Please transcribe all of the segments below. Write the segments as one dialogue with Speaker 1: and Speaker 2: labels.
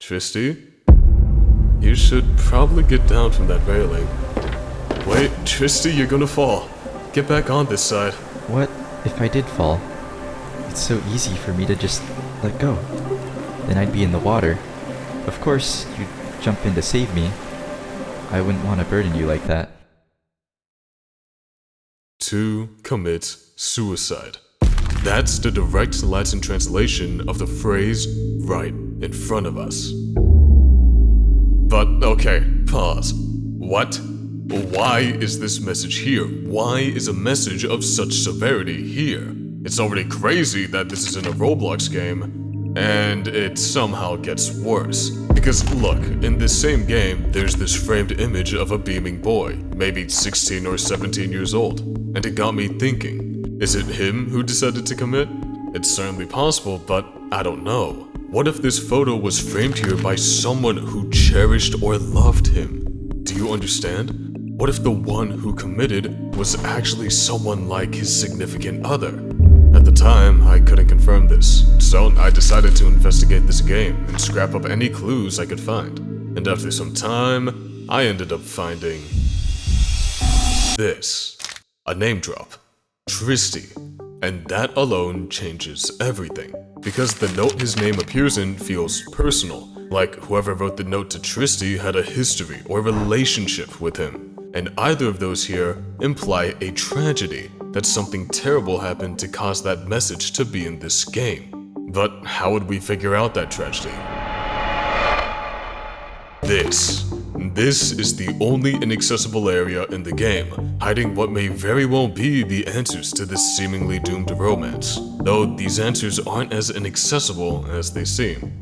Speaker 1: Tristy? You should probably get down from that railing. Wait, Tristy, you're gonna fall. Get back on this side.
Speaker 2: What if I did fall? It's so easy for me to just let go. Then I'd be in the water. Of course, you'd jump in to save me. I wouldn't want to burden you like that.
Speaker 1: To commit suicide. That's the direct Latin translation of the phrase right in front of us. But okay, pause. What? Why is this message here? Why is a message of such severity here? It's already crazy that this is in a Roblox game, and it somehow gets worse. Because look, in this same game, there's this framed image of a beaming boy, maybe 16 or 17 years old, and it got me thinking, is it him who decided to commit? It's certainly possible, but I don't know. What if this photo was framed here by someone who cherished or loved him? Do you understand? What if the one who committed was actually someone like his significant other? At the time, I couldn't confirm this, so I decided to investigate this game and scrap up any clues I could find. And after some time, I ended up finding this. A name drop. Tristy. And that alone changes everything. Because the note his name appears in feels personal, like whoever wrote the note to Tristy had a history or relationship with him. And either of those here imply a tragedy, that something terrible happened to cause that message to be in this game. But how would we figure out that tragedy? This is the only inaccessible area in the game, hiding what may very well be the answers to this seemingly doomed romance, though these answers aren't as inaccessible as they seem.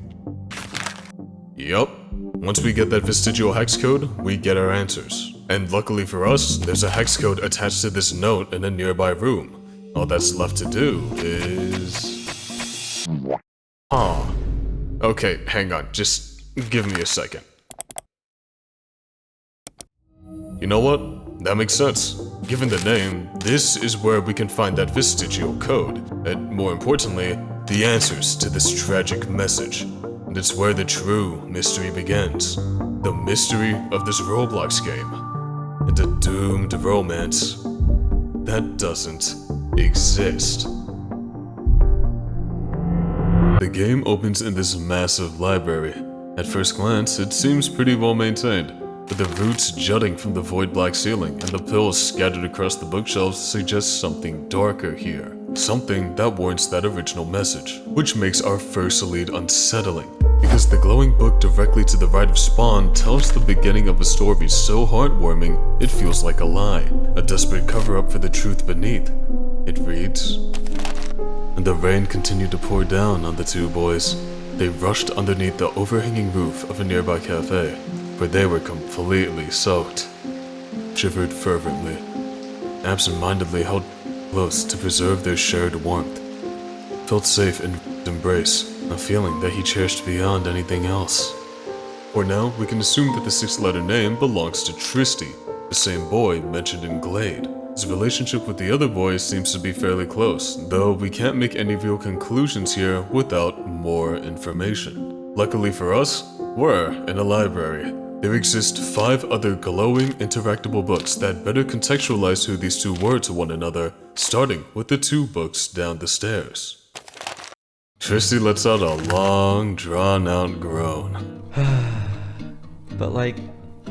Speaker 1: Yup, once we get that vestigial hex code, we get our answers. And luckily for us, there's a hex code attached to this note in a nearby room. All that's left to do is... Okay, hang on, just give me a second. You know what? That makes sense. Given the name, this is where we can find that vestigial code, and more importantly, the answers to this tragic message. And it's where the true mystery begins. The mystery of this Roblox game. And a doomed romance that doesn't exist. The game opens in this massive library. At first glance, it seems pretty well maintained, but the roots jutting from the void black ceiling and the pills scattered across the bookshelves suggest something darker here. Something that warrants that original message, which makes our first lead unsettling. Because the glowing book directly to the right of Spawn tells the beginning of a story so heartwarming, it feels like a lie, a desperate cover-up for the truth beneath. It reads, and the rain continued to pour down on the two boys. They rushed underneath the overhanging roof of a nearby cafe, where they were completely soaked. Shivered fervently, absent-mindedly held close to preserve their shared warmth. Felt safe in embrace, a feeling that he cherished beyond anything else. For now, we can assume that the six-letter name belongs to Tristy, the same boy mentioned in Glade. His relationship with the other boys seems to be fairly close, though we can't make any real conclusions here without more information. Luckily for us, we're in a library. There exist 5 other glowing, interactable books that better contextualize who these two were to one another, starting with the 2 books down the stairs. Tristy lets out a long, drawn-out groan.
Speaker 2: But like,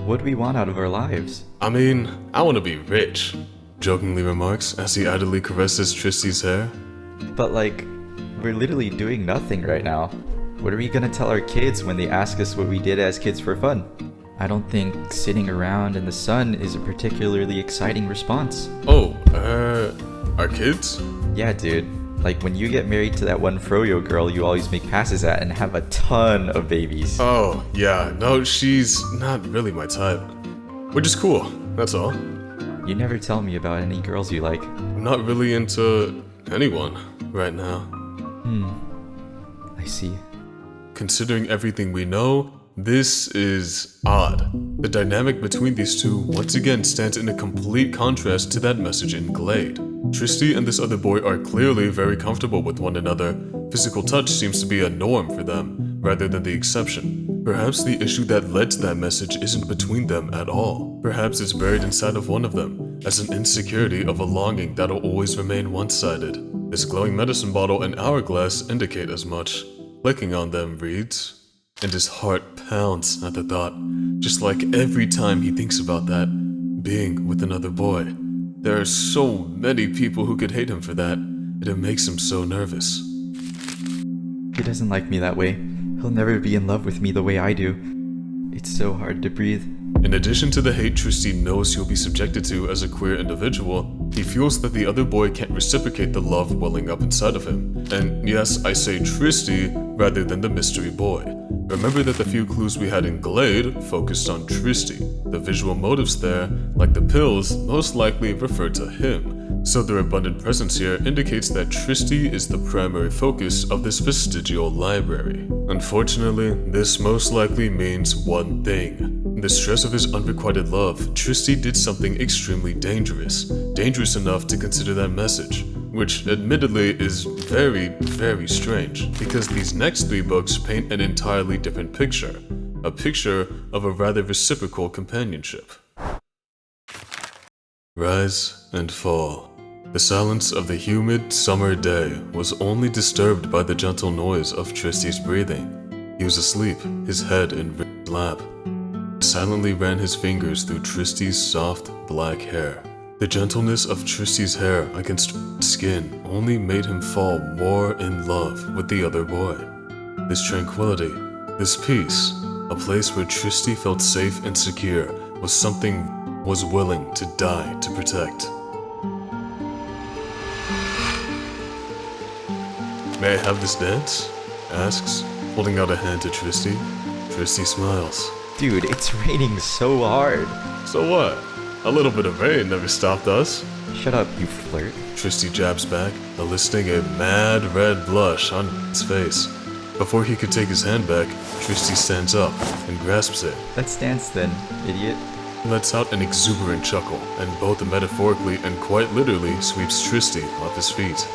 Speaker 2: what do we want out of our lives?
Speaker 1: I mean, I want to be rich, jokingly remarks as he idly caresses Tristy's hair.
Speaker 2: But like, we're literally doing nothing right now. What are we gonna tell our kids when they ask us what we did as kids for fun? I don't think sitting around in the sun is a particularly exciting response.
Speaker 1: Oh, our kids?
Speaker 2: Yeah, dude. Like when you get married to that one froyo girl you always make passes at and have a ton of babies.
Speaker 1: Oh, yeah, no, she's not really my type. We're just cool, that's all.
Speaker 2: You never tell me about any girls you like.
Speaker 1: I'm not really into anyone right now.
Speaker 2: I see.
Speaker 1: Considering everything we know, this is odd. The dynamic between these two once again stands in a complete contrast to that message in Glade. Tristy and this other boy are clearly very comfortable with one another. Physical touch seems to be a norm for them, rather than the exception. Perhaps the issue that led to that message isn't between them at all. Perhaps it's buried inside of one of them, as an insecurity of a longing that'll always remain one-sided. This glowing medicine bottle and hourglass indicate as much. Clicking on them reads, and his heart pounds at the thought, just like every time he thinks about that, being with another boy. There are so many people who could hate him for that, and it makes him so nervous.
Speaker 2: He doesn't like me that way. He'll never be in love with me the way I do. It's so hard to breathe.
Speaker 1: In addition to the hate Tristy knows he'll be subjected to as a queer individual, he feels that the other boy can't reciprocate the love welling up inside of him. And yes, I say Tristy rather than the mystery boy. Remember that the few clues we had in Glade focused on Tristy. The visual motives there, like the pills, most likely refer to him. So their abundant presence here indicates that Tristy is the primary focus of this Vestigial Library. Unfortunately, this most likely means one thing. In the stress of his unrequited love, Tristy did something extremely dangerous. Dangerous enough to consider that message. Which admittedly is very, very strange, because these next 3 books paint an entirely different picture. A picture of a rather reciprocal companionship. Rise and fall. The silence of the humid summer day was only disturbed by the gentle noise of Tristy's breathing. He was asleep, his head in Rick's lap. He silently ran his fingers through Tristy's soft black hair. The gentleness of Tristy's hair against Rick's skin only made him fall more in love with the other boy. This tranquility, this peace, a place where Tristy felt safe and secure, was something Rick was willing to die to protect. May I have this dance? Asks, holding out a hand to Tristy. Tristy smiles.
Speaker 2: Dude, it's raining so hard.
Speaker 1: So what? A little bit of rain never stopped us.
Speaker 2: Shut up, you flirt.
Speaker 1: Tristy jabs back, eliciting a mad red blush on his face. Before he could take his hand back, Tristy stands up and grasps it.
Speaker 2: Let's dance then, idiot.
Speaker 1: He lets out an exuberant chuckle, and both metaphorically and quite literally sweeps Tristy off his feet.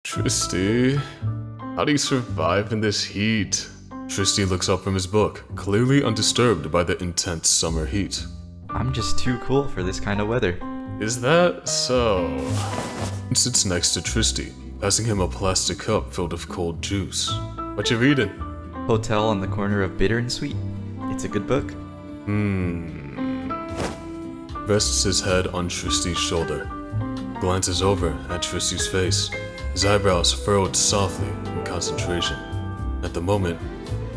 Speaker 1: Tristy, how do you survive in this heat? Tristy looks up from his book, clearly undisturbed by the intense summer heat.
Speaker 2: I'm just too cool for this kind of weather.
Speaker 1: Is that so? He sits next to Tristy, passing him a plastic cup filled with cold juice. What you reading?
Speaker 2: Hotel on the Corner of Bitter and Sweet. It's a good book.
Speaker 1: Rests his head on Tristy's shoulder. Glances over at Tristy's face, his eyebrows furrowed softly in concentration. At the moment,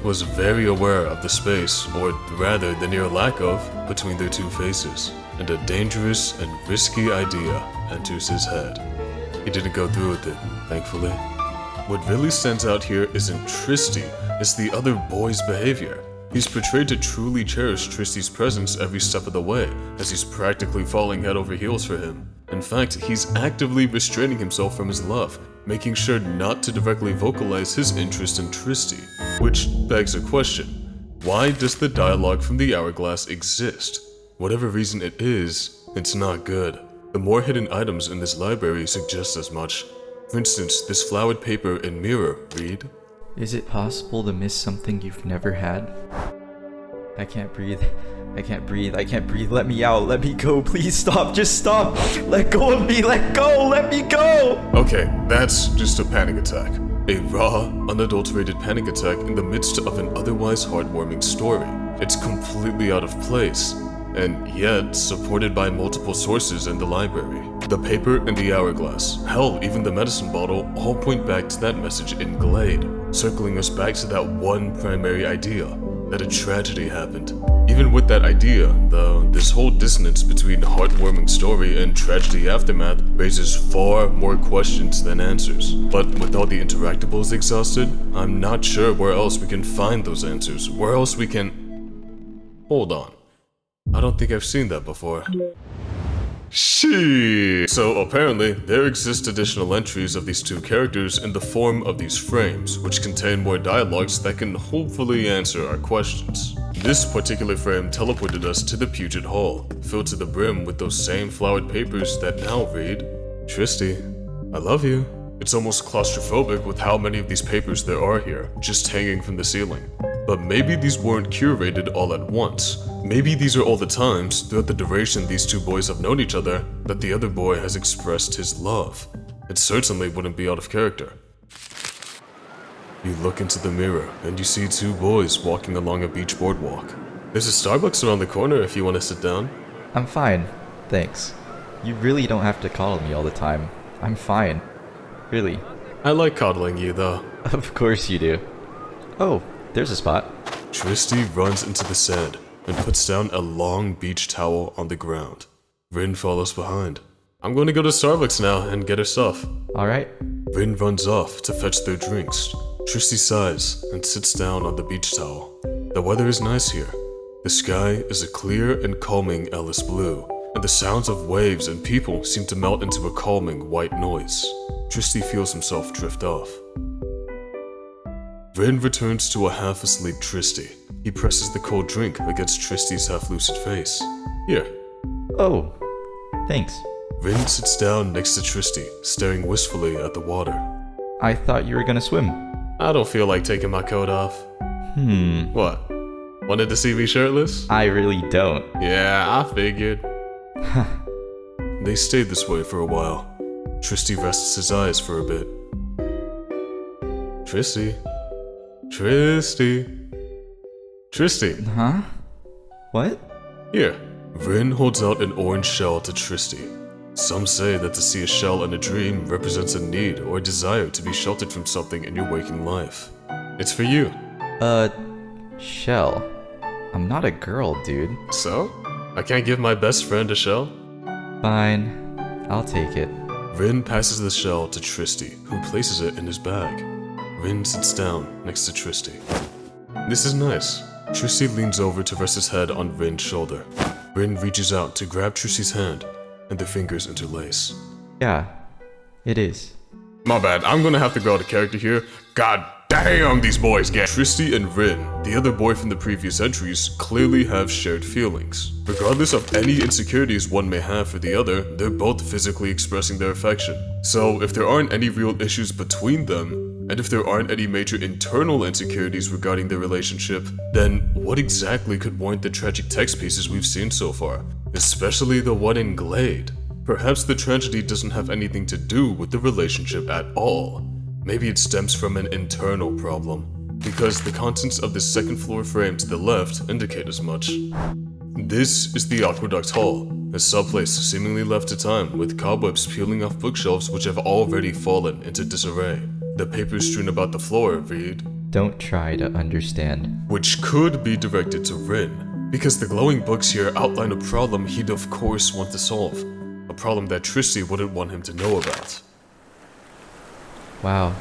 Speaker 1: he was very aware of the space, or rather the near lack of, between their two faces, and a dangerous and risky idea enters his head. He didn't go through with it, thankfully. What really stands out here isn't Tristy, it's the other boy's behavior. He's portrayed to truly cherish Tristy's presence every step of the way, as he's practically falling head over heels for him. In fact, he's actively restraining himself from his love, making sure not to directly vocalize his interest in Tristy. Which begs a question. Why does the dialogue from the hourglass exist? Whatever reason it is, it's not good. The more hidden items in this library suggest as much. For instance, this flowered paper and mirror read,
Speaker 2: Is it possible to miss something you've never had? I can't breathe. I can't breathe. I can't breathe. Let me out. Let me go. Please stop. Just stop. Let go of me. Let go. Let me go.
Speaker 1: Okay, that's just a panic attack. A raw, unadulterated panic attack in the midst of an otherwise heartwarming story. It's completely out of place, and yet supported by multiple sources in the library. The paper and the hourglass, hell, even the medicine bottle, all point back to that message in Glade, circling us back to that one primary idea, that a tragedy happened. Even with that idea, though, this whole dissonance between heartwarming story and tragedy aftermath raises far more questions than answers. But with all the interactables exhausted, I'm not sure where else we can find those answers. Where else we can... Hold on. I don't think I've seen that before. So apparently, there exist additional entries of these two characters in the form of these frames, which contain more dialogues that can hopefully answer our questions. This particular frame teleported us to the Puget Hall, filled to the brim with those same flowered papers that now read, Tristy, I love you. It's almost claustrophobic with how many of these papers there are here, just hanging from the ceiling. But maybe these weren't curated all at once. Maybe these are all the times, throughout the duration these two boys have known each other, that the other boy has expressed his love. It certainly wouldn't be out of character. You look into the mirror, and you see two boys walking along a beach boardwalk. There's a Starbucks around the corner if you want to sit down.
Speaker 2: I'm fine, thanks. You really don't have to coddle me all the time. I'm fine. Really.
Speaker 1: I like coddling you, though.
Speaker 2: Of course you do. Oh, there's a spot.
Speaker 1: Tristy runs into the sand and puts down a long beach towel on the ground. Rin follows behind. I'm going to go to Starbucks now and get her stuff.
Speaker 2: Alright.
Speaker 1: Rin runs off to fetch their drinks. Tristy sighs and sits down on the beach towel. The weather is nice here. The sky is a clear and calming Ellis blue, and the sounds of waves and people seem to melt into a calming white noise. Tristy feels himself drift off. Rin returns to a half-asleep Tristy. He presses the cold drink against Tristy's half-lucid face. Here.
Speaker 2: Oh, thanks.
Speaker 1: Rin sits down next to Tristy, staring wistfully at the water.
Speaker 2: I thought you were gonna swim.
Speaker 1: I don't feel like taking my coat off. What? Wanted to see me shirtless?
Speaker 2: I really don't.
Speaker 1: Yeah, I figured. They stayed this way for a while. Tristy rests his eyes for a bit. Tristy. Tristy. Tristy.
Speaker 2: Huh? What?
Speaker 1: Here. Rin holds out an orange shell to Tristy. Some say that to see a shell in a dream represents a need or a desire to be sheltered from something in your waking life. It's for you.
Speaker 2: Shell. I'm not a girl, dude.
Speaker 1: So? I can't give my best friend a shell?
Speaker 2: Fine. I'll take it.
Speaker 1: Rin passes the shell to Tristy, who places it in his bag. Rin sits down next to Tristy. This is nice. Tristy leans over to rest his head on Rin's shoulder. Rin reaches out to grab Tristy's hand, and their fingers interlace.
Speaker 2: Yeah, it is.
Speaker 1: My bad, I'm gonna have to go out of character here. God damn, these boys get. Tristy and Rin, the other boy from the previous entries, clearly have shared feelings. Regardless of any insecurities one may have for the other, they're both physically expressing their affection. So if there aren't any real issues between them, and if there aren't any major internal insecurities regarding their relationship, then what exactly could warrant the tragic text pieces we've seen so far? Especially the one in Glade. Perhaps the tragedy doesn't have anything to do with the relationship at all. Maybe it stems from an internal problem, because the contents of the second floor frame to the left indicate as much. This is the Aqueduct Hall, a subplace seemingly left to time, with cobwebs peeling off bookshelves which have already fallen into disarray. The papers strewn about the floor read,
Speaker 2: Don't try to understand.
Speaker 1: which could be directed to Rin, because the glowing books here outline a problem he'd of course want to solve, a problem that Tristy wouldn't want him to know about.
Speaker 2: Wow.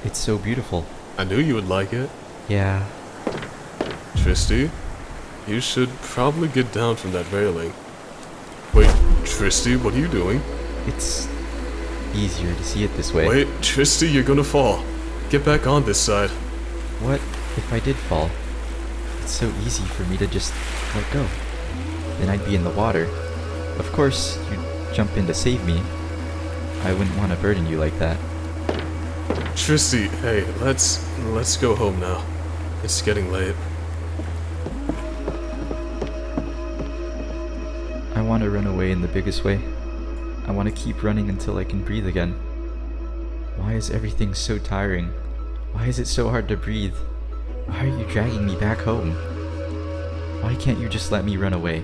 Speaker 2: It's so beautiful.
Speaker 1: I knew you would like it.
Speaker 2: Yeah.
Speaker 1: Tristy, you should probably get down from that railing. Wait, Tristy, what are you doing?
Speaker 2: It's easier to see it this way.
Speaker 1: Wait, Tristy, you're gonna fall. Get back on this side.
Speaker 2: What if I did fall? It's so easy for me to just let go. Then I'd be in the water. Of course, you'd jump in to save me. I wouldn't want to burden you like that.
Speaker 1: Tristy, hey, let's go home now. It's getting late.
Speaker 2: I want to run away in the biggest way. I want to keep running until I can breathe again. Why is everything so tiring? Why is it so hard to breathe? Why are you dragging me back home? Why can't you just let me run away?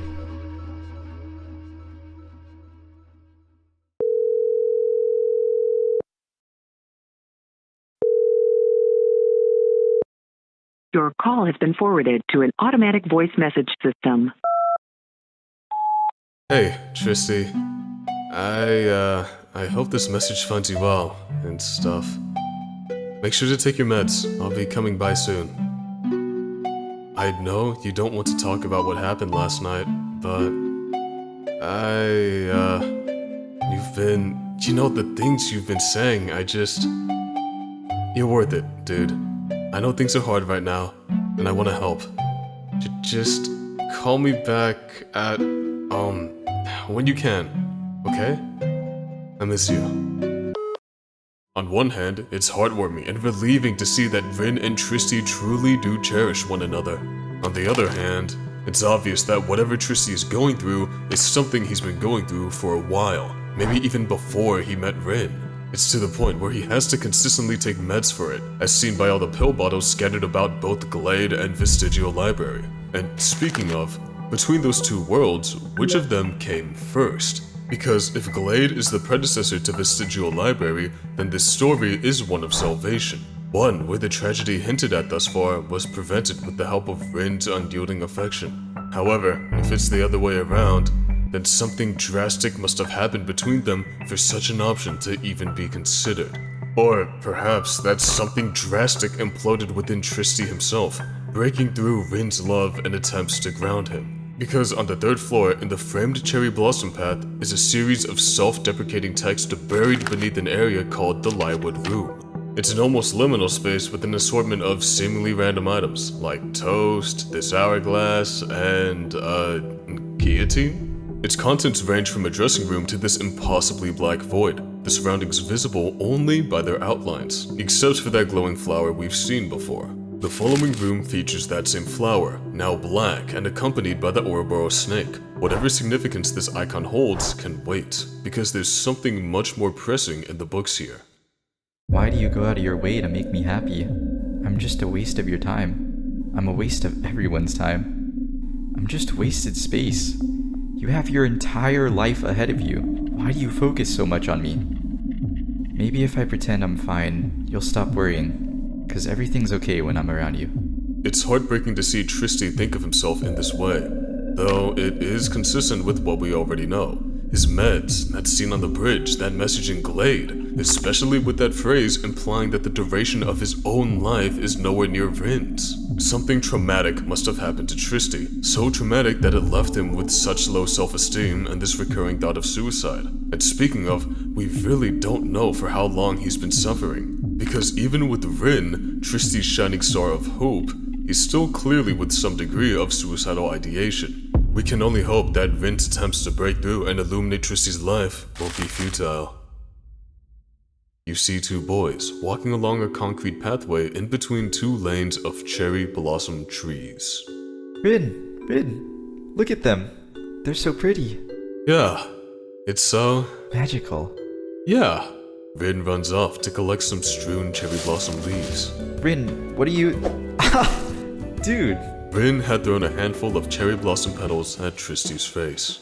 Speaker 3: Your call has been forwarded to an automatic voice message system.
Speaker 1: Hey, Tristy. I hope this message finds you well and stuff. Make sure to take your meds. I'll be coming by soon. I know you don't want to talk about what happened last night, but the things you've been saying, you're worth it, dude. I know things are hard right now, and I want to help. Just call me back at, when you can, okay? I miss you. On one hand, it's heartwarming and relieving to see that Rin and Tristy truly do cherish one another. On the other hand, it's obvious that whatever Tristy is going through is something he's been going through for a while, maybe even before he met Rin. It's to the point where he has to consistently take meds for it, as seen by all the pill bottles scattered about both the Glade and Vestigial Library. And speaking of, between those two worlds, which of them came first? Because if Glade is the predecessor to Vestigial Library, then this story is one of salvation. One where the tragedy hinted at thus far was prevented with the help of Rin's unyielding affection. However, if it's the other way around, then something drastic must have happened between them for such an option to even be considered. Or perhaps that something drastic imploded within Tristy himself, breaking through Rin's love and attempts to ground him. Because on the 3rd floor in the framed cherry blossom path is a series of self-deprecating text buried beneath an area called the Lywood Room. It's an almost liminal space with an assortment of seemingly random items, like toast, this hourglass, and guillotine? Its contents range from a dressing room to this impossibly black void, the surroundings visible only by their outlines, except for that glowing flower we've seen before. The following room features that same flower, now black and accompanied by the Ouroboros snake. Whatever significance this icon holds can wait, because there's something much more pressing in the books here.
Speaker 2: Why do you go out of your way to make me happy? I'm just a waste of your time. I'm a waste of everyone's time. I'm just wasted space. You have your entire life ahead of you. Why do you focus so much on me? Maybe if I pretend I'm fine, you'll stop worrying. 'Cause everything's okay when I'm around you.
Speaker 1: It's heartbreaking to see Tristy think of himself in this way, though it is consistent with what we already know. His meds, that scene on the bridge, that message in Glade, especially with that phrase implying that the duration of his own life is nowhere near Rin's. Something traumatic must have happened to Tristy, so traumatic that it left him with such low self-esteem and this recurring thought of suicide. And speaking of, we really don't know for how long he's been suffering. Because even with Rin, Tristy's shining star of hope, he's still clearly with some degree of suicidal ideation. We can only hope that Rin's attempts to break through and illuminate Tristy's life won't be futile. You see two boys walking along a concrete pathway in between two lanes of cherry blossom trees.
Speaker 2: Rin, look at them. They're so pretty.
Speaker 1: Yeah, it's so...
Speaker 2: magical.
Speaker 1: Yeah. Rin runs off to collect some strewn cherry blossom leaves.
Speaker 2: Rin, what are you... Dude!
Speaker 1: Rin had thrown a handful of cherry blossom petals at Tristy's face.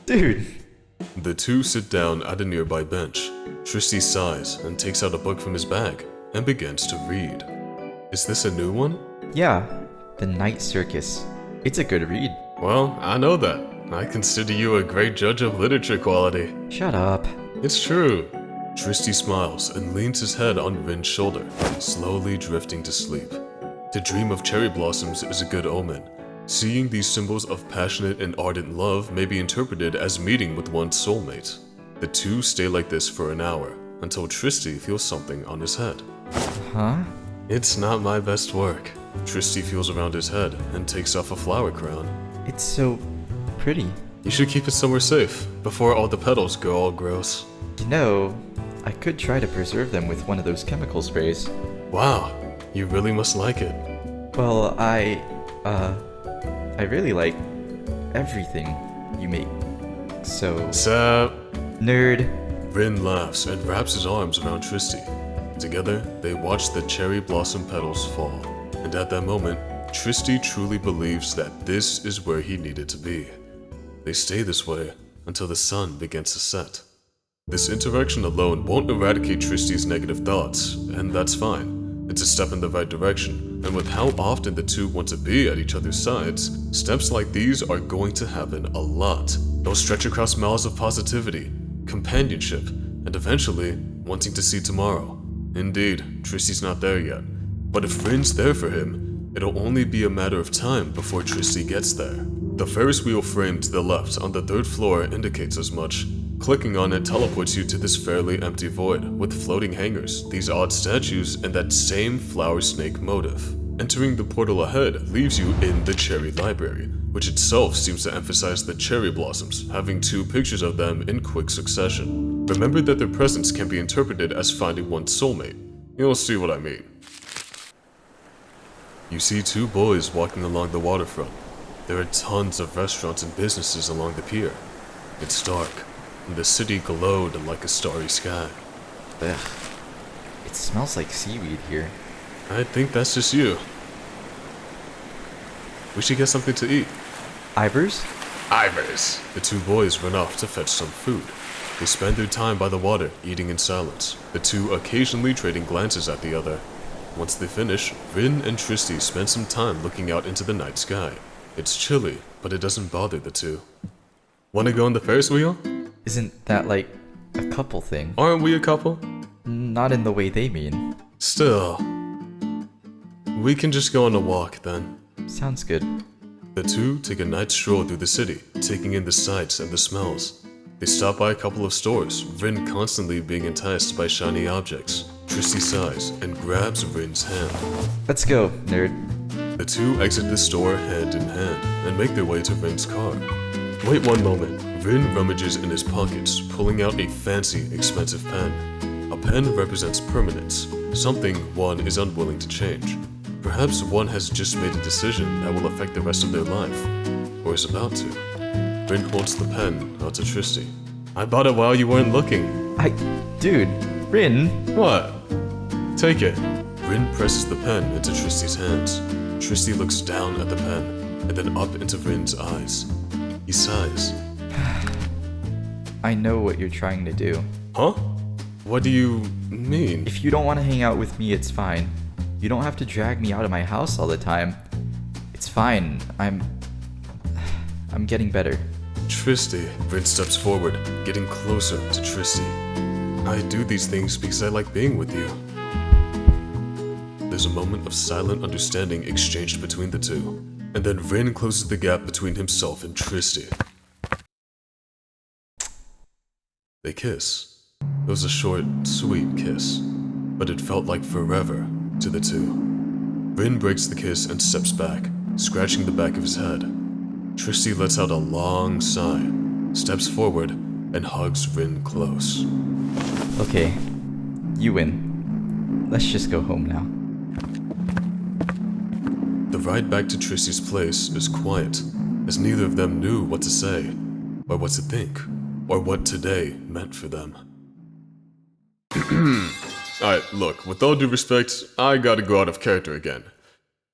Speaker 2: Dude!
Speaker 1: The two sit down at a nearby bench. Tristy sighs and takes out a book from his bag and begins to read. Is this a new one?
Speaker 2: Yeah, The Night Circus. It's a good read.
Speaker 1: Well, I know that. I consider you a great judge of literature quality.
Speaker 2: Shut up.
Speaker 1: It's true. Tristy smiles and leans his head on Rin's shoulder, slowly drifting to sleep. To dream of cherry blossoms is a good omen. Seeing these symbols of passionate and ardent love may be interpreted as meeting with one's soulmate. The two stay like this for an hour, until Tristy feels something on his head.
Speaker 2: Huh?
Speaker 1: It's not my best work. Tristy feels around his head and takes off a flower crown.
Speaker 2: It's so pretty.
Speaker 1: You should keep it somewhere safe, before all the petals go all gross.
Speaker 2: You know, I could try to preserve them with one of those chemical sprays.
Speaker 1: Wow, you really must like it.
Speaker 2: Well, I really like everything you make. So...
Speaker 1: Sup?
Speaker 2: Nerd.
Speaker 1: Rin laughs and wraps his arms around Tristy. Together, they watch the cherry blossom petals fall. And at that moment, Tristy truly believes that this is where he needed to be. They stay this way until the sun begins to set. This interaction alone won't eradicate Tristy's negative thoughts, and that's fine. It's a step in the right direction, and with how often the two want to be at each other's sides, steps like these are going to happen a lot. They'll stretch across miles of positivity, companionship, and eventually, wanting to see tomorrow. Indeed, Tristy's not there yet, but if Rin's there for him, it'll only be a matter of time before Tristy gets there. The Ferris wheel frame to the left on the 3rd floor indicates as much. Clicking on it teleports you to this fairly empty void, with floating hangers, these odd statues, and that same flower snake motif. Entering the portal ahead leaves you in the Cherry Library, which itself seems to emphasize the cherry blossoms, having 2 pictures of them in quick succession. Remember that their presence can be interpreted as finding one's soulmate. You'll see what I mean. You see two boys walking along the waterfront. There are tons of restaurants and businesses along the pier. It's dark, and the city glowed like a starry sky.
Speaker 2: Ugh. It smells like seaweed here.
Speaker 1: I think that's just you. We should get something to eat.
Speaker 2: Ivers?
Speaker 1: Ivers! The two boys run off to fetch some food. They spend their time by the water, eating in silence, the two occasionally trading glances at the other. Once they finish, Rin and Tristy spend some time looking out into the night sky. It's chilly, but it doesn't bother the two. Wanna go on the Ferris wheel?
Speaker 2: Isn't that like a couple thing?
Speaker 1: Aren't we a couple?
Speaker 2: Not in the way they mean.
Speaker 1: Still. We can just go on a walk then.
Speaker 2: Sounds good.
Speaker 1: The two take a night stroll through the city, taking in the sights and the smells. They stop by a couple of stores, Rin constantly being enticed by shiny objects. Tristy sighs and grabs Rin's hand.
Speaker 2: Let's go, nerd.
Speaker 1: The two exit the store hand in hand and make their way to Rin's car. Wait one moment. Rin rummages in his pockets, pulling out a fancy, expensive pen. A pen represents permanence, something one is unwilling to change. Perhaps one has just made a decision that will affect the rest of their life, or is about to. Rin holds the pen out to Tristy. I bought it while you weren't looking.
Speaker 2: Dude, Rin.
Speaker 1: What? Take it. Rin presses the pen into Tristy's hands. Tristy looks down at the pen, and then up into Rin's eyes. He sighs.
Speaker 2: I know what you're trying to do.
Speaker 1: Huh? What do you mean?
Speaker 2: If you don't want to hang out with me, it's fine. You don't have to drag me out of my house all the time. It's fine. I'm getting better.
Speaker 1: Tristy. Rin steps forward, getting closer to Tristy. I do these things because I like being with you. There's a moment of silent understanding exchanged between the two, and then Rin closes the gap between himself and Tristy. They kiss. It was a short, sweet kiss, but it felt like forever to the two. Rin breaks the kiss and steps back, scratching the back of his head. Tristy lets out a long sigh, steps forward, and hugs Rin close.
Speaker 2: Okay, you win. Let's just go home now.
Speaker 1: The ride back to Tristy's place is quiet, as neither of them knew what to say, or what to think, or what today meant for them. Alright, look, with all due respect, I gotta go out of character again.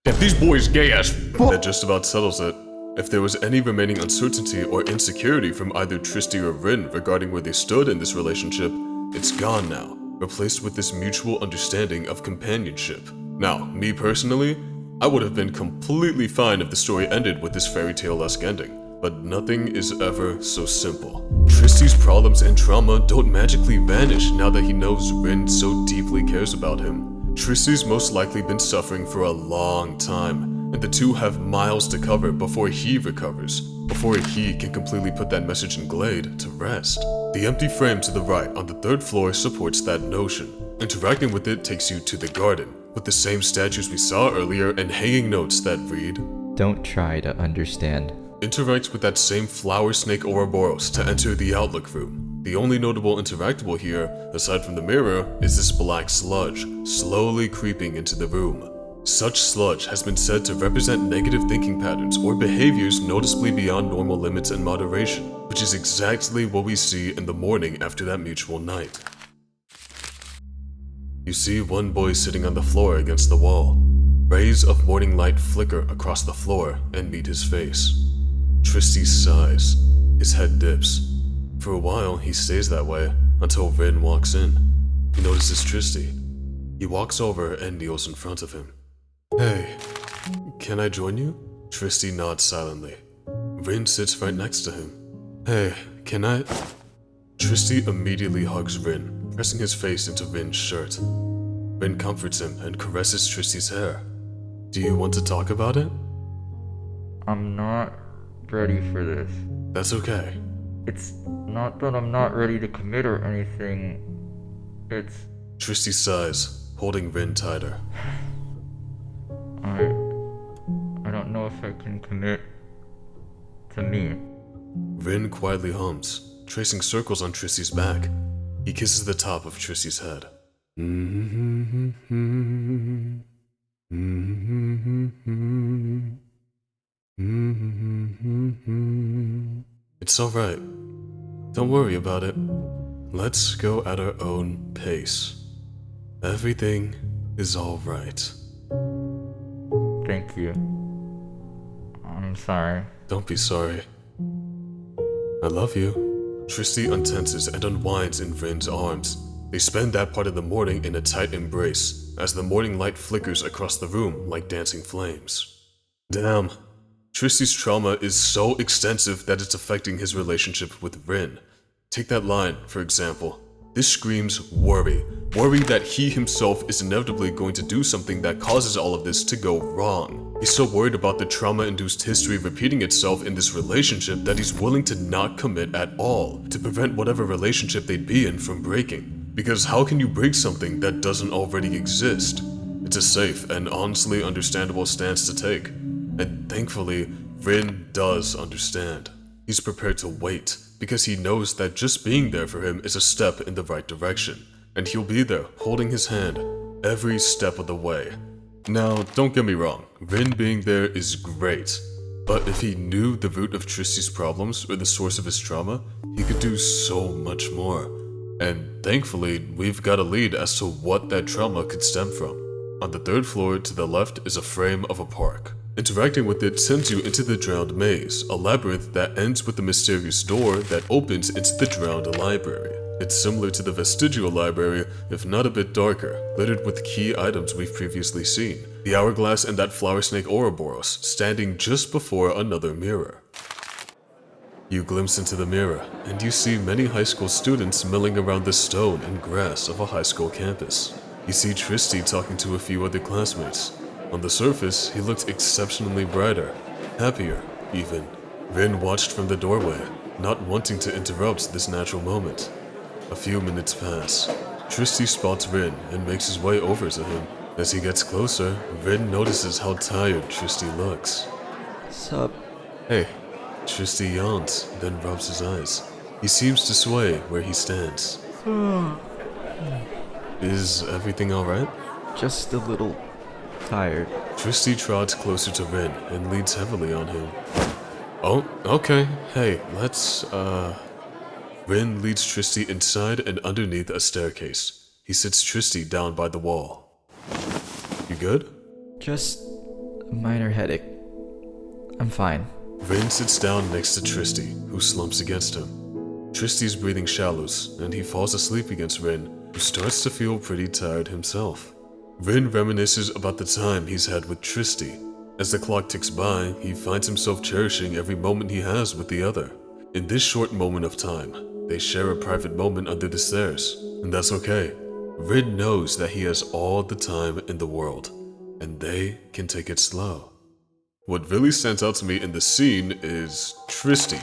Speaker 1: If these boys gayest, that just about settles it. If there was any remaining uncertainty or insecurity from either Tristy or Rin regarding where they stood in this relationship, it's gone now, replaced with this mutual understanding of companionship. Now, me personally, I would have been completely fine if the story ended with this fairy tale-esque ending, but nothing is ever so simple. Tristy's problems and trauma don't magically vanish now that he knows Rin so deeply cares about him. Tristy's most likely been suffering for a long time, and the two have miles to cover before he recovers, before he can completely put that message in Glade to rest. The empty frame to the right on the third floor supports that notion. Interacting with it takes you to the garden, with the same statues we saw earlier and hanging notes that read,
Speaker 2: Don't try to understand.
Speaker 1: Interact with that same flower snake Ouroboros to enter the Outlook room. The only notable interactable here, aside from the mirror, is this black sludge, slowly creeping into the room. Such sludge has been said to represent negative thinking patterns or behaviors noticeably beyond normal limits and moderation, which is exactly what we see in the morning after that mutual night. You see one boy sitting on the floor against the wall. Rays of morning light flicker across the floor and meet his face. Tristy sighs. His head dips. For a while, he stays that way until Rin walks in. He notices Tristy. He walks over and kneels in front of him. Hey, can I join you? Tristy nods silently. Rin sits right next to him. Hey, can I? Tristy immediately hugs Rin, pressing his face into Rin's shirt. Rin comforts him and caresses Tristy's hair. Do you want to talk about it?
Speaker 4: I'm not ready for this.
Speaker 1: That's okay.
Speaker 4: It's not that I'm not ready to commit or anything. It's...
Speaker 1: Tristy sighs, holding Rin tighter.
Speaker 4: I don't know if I can commit to me.
Speaker 1: Rin quietly hums, tracing circles on Tristy's back. He kisses the top of Tristy's head. It's alright. Don't worry about it. Let's go at our own pace. Everything is alright.
Speaker 4: Thank you. I'm sorry.
Speaker 1: Don't be sorry. I love you. Tristy untenses and unwinds in Rin's arms. They spend that part of the morning in a tight embrace, as the morning light flickers across the room like dancing flames. Damn. Tristy's trauma is so extensive that it's affecting his relationship with Rin. Take that line, for example. This screams worry. Worry that he himself is inevitably going to do something that causes all of this to go wrong. He's so worried about the trauma-induced history repeating itself in this relationship that he's willing to not commit at all, to prevent whatever relationship they'd be in from breaking. Because how can you break something that doesn't already exist? It's a safe and honestly understandable stance to take. And thankfully, Rin does understand. He's prepared to wait, because he knows that just being there for him is a step in the right direction. And he'll be there, holding his hand, every step of the way. Now, don't get me wrong, Rin being there is great. But if he knew the root of Tristy's problems or the source of his trauma, he could do so much more. And thankfully, we've got a lead as to what that trauma could stem from. On the third floor to the left is a frame of a park. Interacting with it sends you into the Drowned Maze, a labyrinth that ends with a mysterious door that opens into the Drowned Library. It's similar to the Vestigial Library, if not a bit darker, littered with key items we've previously seen. The hourglass and that flower snake Ouroboros, standing just before another mirror. You glimpse into the mirror, and you see many high school students milling around the stone and grass of a high school campus. You see Tristy talking to a few other classmates. On the surface, he looked exceptionally brighter, happier, even. Rin watched from the doorway, not wanting to interrupt this natural moment. A few minutes pass. Tristy spots Rin and makes his way over to him. As he gets closer, Rin notices how tired Tristy looks.
Speaker 2: Sup?
Speaker 1: Hey. Tristy yawns, then rubs his eyes. He seems to sway where he stands. Is everything alright?
Speaker 2: Just a little tired.
Speaker 1: Tristy trots closer to Rin and leans heavily on him. Oh, okay. Hey, let's, Rin leads Tristy inside and underneath a staircase. He sits Tristy down by the wall. You good?
Speaker 2: Just a minor headache. I'm fine.
Speaker 1: Rin sits down next to Tristy, who slumps against him. Tristy's breathing shallows, and he falls asleep against Rin, who starts to feel pretty tired himself. Rin reminisces about the time he's had with Tristy. As the clock ticks by, he finds himself cherishing every moment he has with the other. In this short moment of time, they share a private moment under the stairs, and that's okay. Rin knows that he has all the time in the world, and they can take it slow. What really stands out to me in the scene is Tristy.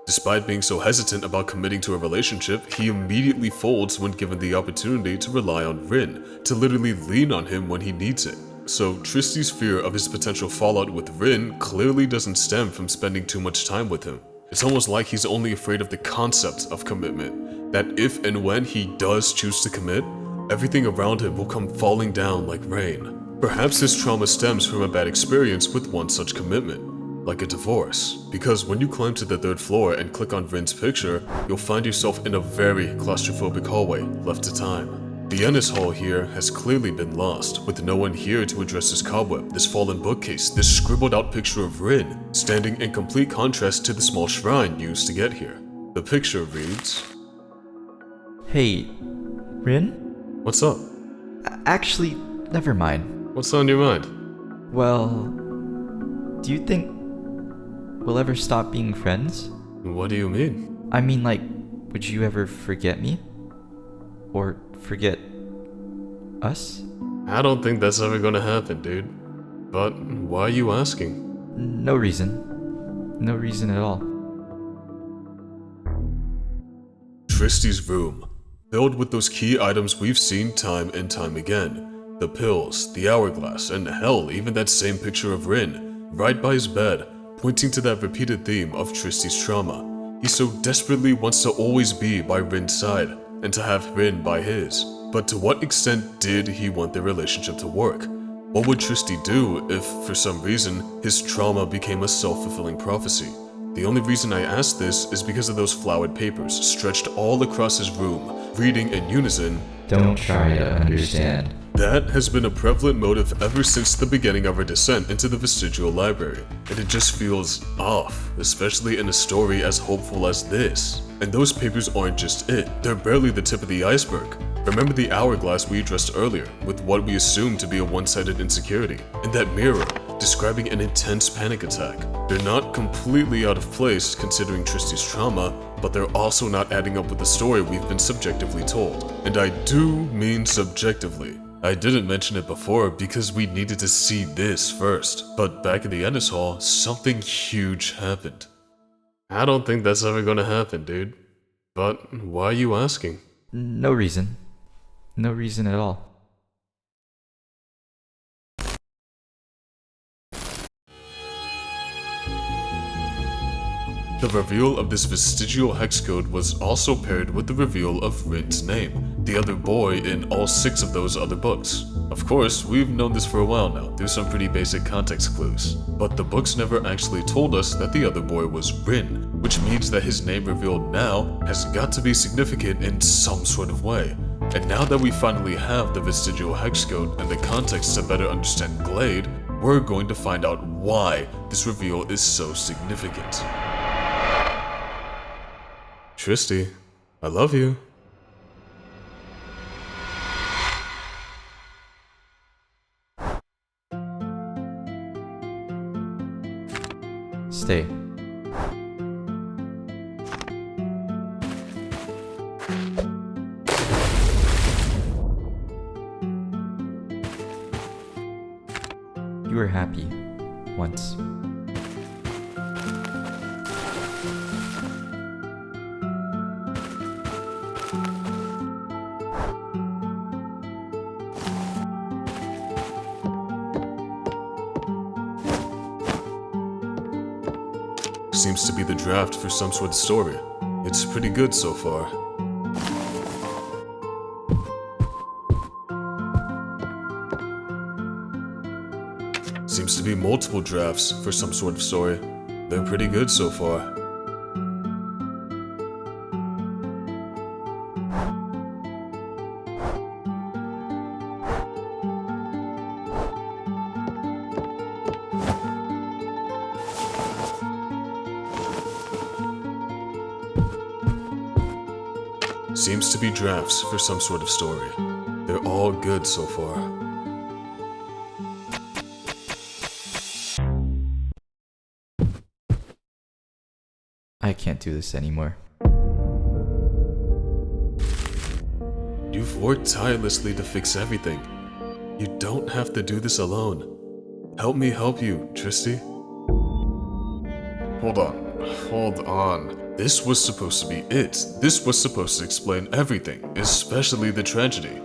Speaker 1: Despite being so hesitant about committing to a relationship, he immediately folds when given the opportunity to rely on Rin, to literally lean on him when he needs it. So Tristy's fear of his potential fallout with Rin clearly doesn't stem from spending too much time with him. It's almost like he's only afraid of the concept of commitment, that if and when he does choose to commit, everything around him will come falling down like rain. Perhaps his trauma stems from a bad experience with one such commitment, like a divorce, because when you climb to the third floor and click on Rin's picture, you'll find yourself in a very claustrophobic hallway left to time. The Ennis Hall here has clearly been lost, with no one here to address this cobweb, this fallen bookcase, this scribbled out picture of Rin, standing in complete contrast to the small shrine used to get here. The picture reads,
Speaker 2: Hey, Rin?
Speaker 1: "What's up?
Speaker 2: Actually, never mind.
Speaker 1: What's on your mind?"
Speaker 2: Well, do you think we'll ever stop being friends?
Speaker 1: What do you mean?
Speaker 2: I mean, like, would you ever forget me? Or forget us?
Speaker 1: I don't think that's ever gonna happen, dude. But why are you asking?
Speaker 2: No reason. No reason at all.
Speaker 1: Tristy's room, filled with those key items we've seen time and time again. The pills, the hourglass, and hell, even that same picture of Rin, right by his bed, pointing to that repeated theme of Tristy's trauma. He so desperately wants to always be by Rin's side, and to have Rin by his. But to what extent did he want their relationship to work? What would Tristy do if, for some reason, his trauma became a self-fulfilling prophecy? The only reason I ask this is because of those flowered papers stretched all across his room, reading in unison,
Speaker 2: Don't try to understand.
Speaker 1: That has been a prevalent motive ever since the beginning of our descent into the Vestigial Library, and it just feels off, especially in a story as hopeful as this. And those papers aren't just it, they're barely the tip of the iceberg. Remember the hourglass we addressed earlier, with what we assumed to be a one-sided insecurity, and that mirror, describing an intense panic attack. They're not completely out of place considering Tristy's trauma, but they're also not adding up with the story we've been subjectively told. And I do mean subjectively. I didn't mention it before because we needed to see this first, but back in the Ennis Hall, something huge happened. I don't think that's ever gonna happen, dude. But why are you asking?
Speaker 2: No reason. No reason at all.
Speaker 1: The reveal of this vestigial hex code was also paired with the reveal of Rin's name, the other boy in all 6 of those other books. Of course, we've known this for a while now through some pretty basic context clues, but the books never actually told us that the other boy was Rin, which means that his name revealed now has got to be significant in some sort of way. And now that we finally have the vestigial hex code and the context to better understand Glade, we're going to find out why this reveal is so significant. Tristy, I love you.
Speaker 2: Stay. You were happy once.
Speaker 1: Seems to be the draft for some sort of story. It's pretty good so far. Seems to be multiple drafts for some sort of story. They're pretty good so far. Seems to be drafts for some sort of story. They're all good so far.
Speaker 2: I can't do this anymore.
Speaker 1: You've worked tirelessly to fix everything. You don't have to do this alone. Help me help you, Tristy. Hold on. This was supposed to be it. This was supposed to explain everything, especially the tragedy.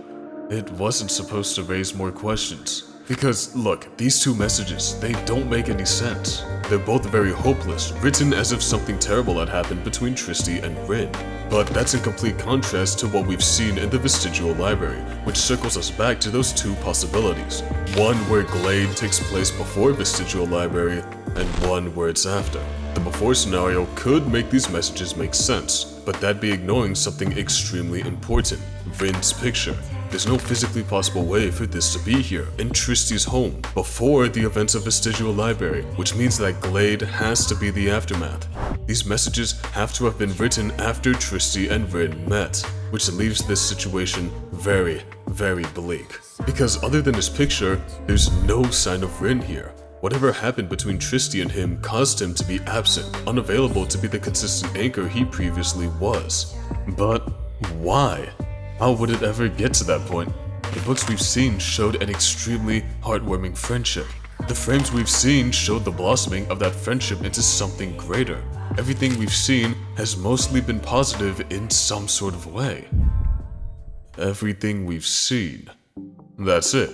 Speaker 1: It wasn't supposed to raise more questions. Because, look, these 2 messages, they don't make any sense. They're both very hopeless, written as if something terrible had happened between Tristy and Rin. But that's in complete contrast to what we've seen in the Vestigial Library, which circles us back to those 2 possibilities. One where Glade takes place before Vestigial Library, and one where it's after. The before scenario could make these messages make sense, but that'd be ignoring something extremely important, Rin's picture. There's no physically possible way for this to be here, in Tristy's home, before the events of Vestigial Library, which means that Glade has to be the aftermath. These messages have to have been written after Tristy and Rin met, which leaves this situation very, very bleak. Because other than his picture, there's no sign of Rin here. Whatever happened between Tristy and him caused him to be absent, unavailable to be the consistent anchor he previously was. But why? How would it ever get to that point? The books we've seen showed an extremely heartwarming friendship. The frames we've seen showed the blossoming of that friendship into something greater. Everything we've seen has mostly been positive in some sort of way. Everything we've seen. That's it.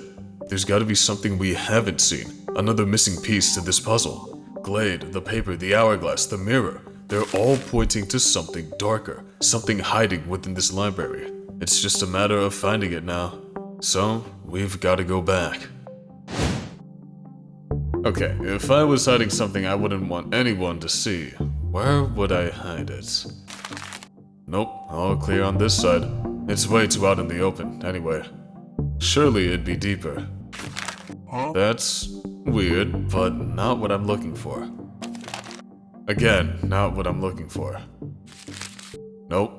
Speaker 1: There's gotta be something we haven't seen. Another missing piece to this puzzle. Glade, the paper, the hourglass, the mirror. They're all pointing to something darker. Something hiding within this library. It's just a matter of finding it now. So, we've got to go back. Okay, if I was hiding something I wouldn't want anyone to see, where would I hide it? Nope, all clear on this side. It's way too out in the open, anyway. Surely it'd be deeper. That's weird, but not what I'm looking for. Again, not what I'm looking for. Nope.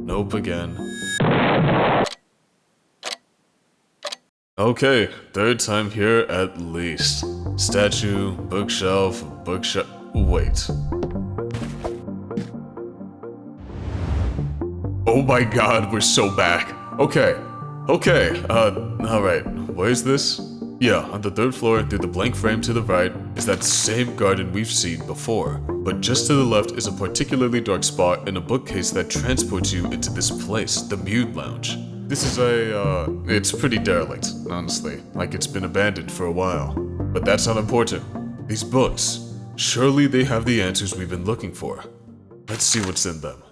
Speaker 1: Nope again. Okay, third time here at least. Statue, bookshelf, bookshelf. Wait. Oh my god, we're so back. Okay, alright. Where's this? Yeah, on the third floor through the blank frame to the right is that same garden we've seen before. But just to the left is a particularly dark spot in a bookcase that transports you into this place, the Mute Lounge. This is it's pretty derelict, honestly, like it's been abandoned for a while. But that's not important. These books, surely they have the answers we've been looking for. Let's see what's in them.